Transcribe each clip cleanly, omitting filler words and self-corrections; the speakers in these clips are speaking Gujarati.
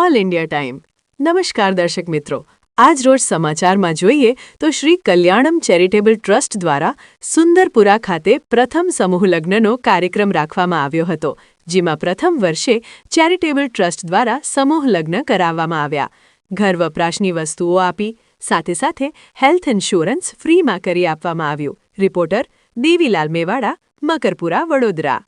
All India time. નમસ્કાર દર્શક મિત્રો, આજ રોજ સમાચારમાં જોઈએ તો શ્રી કલ્યાણમ ચેરિટેબલ ટ્રસ્ટ દ્વારા સુંદરપુરા ખાતે પ્રથમ સમૂહ લગ્નનો કાર્યક્રમ રાખવામાં આવ્યો હતો, જેમાં પ્રથમ વર્ષે ચેરિટેબલ ટ્રસ્ટ દ્વારા સમૂહ લગ્ન કરાવવામાં આવ્યા। ઘર વપરાશની વસ્તુઓ આપી સાથે સાથે હેલ્થ ઇન્સ્યોરન્સ ફ્રીમાં કરી આપવામાં આવ્યું। રિપોર્ટર દેવીલાલ મેવાડા, મકરપુરા, વડોદરા।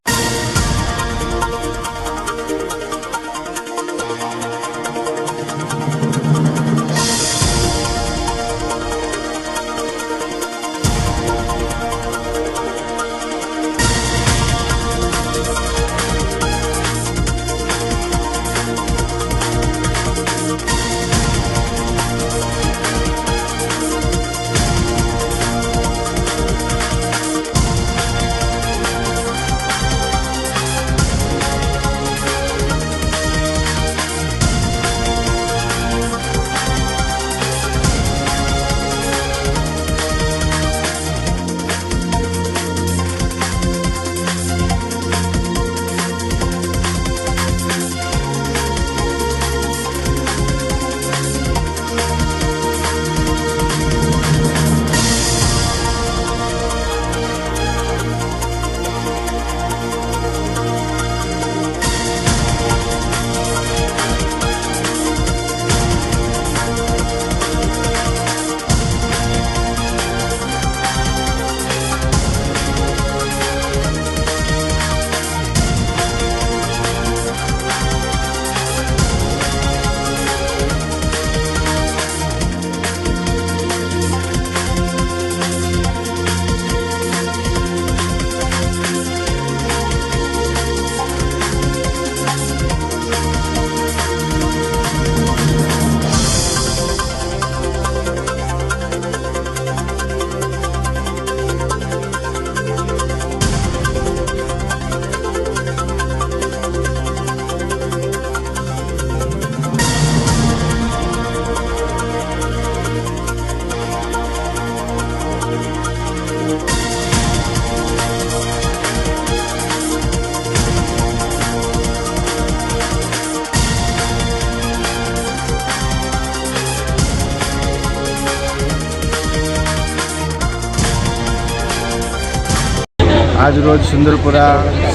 आज रोज सुंदरपुरा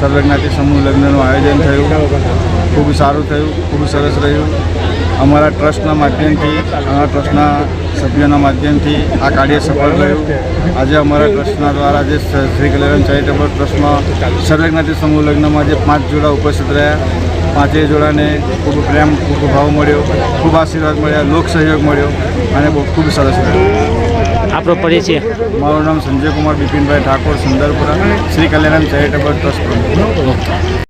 सर्वज्ञाति समूह लग्नનું આયોજન થયું। ખૂબ સારું થયું, ખૂબ સરસ રહ્યું। અમારા ટ્રસ્ટના માધ્યમથી, અમારા ટ્રસ્ટના સભ્યોના માધ્યમથી આ કાર્ય સફળ રહ્યું। આજે અમારા ટ્રસ્ટના દ્વારા જે શ્રી કલ્યાણ ચેરિટેબલ ટ્રસ્ટમાં સર્વજ્ઞાતિ સમૂહ લગ્નમાં જે 5 જોડા ઉપસ્થિત રહ્યા, 5 જોડાને ખૂબ પ્રેમ, ખૂબ ભાવ મળ્યો, ખૂબ આશીર્વાદ મળ્યા, લોક સહયોગ મળ્યો અને ખૂબ સરસ રહ્યું। આપણો પરિચય? મારું નામ સંજય કુમાર બિપિનભાઈ ઠાકોર, સુંદરપુરા, શ્રી કલ્યાણ ચેરિટેબલ ટ્રસ્ટ પ્રમુખ।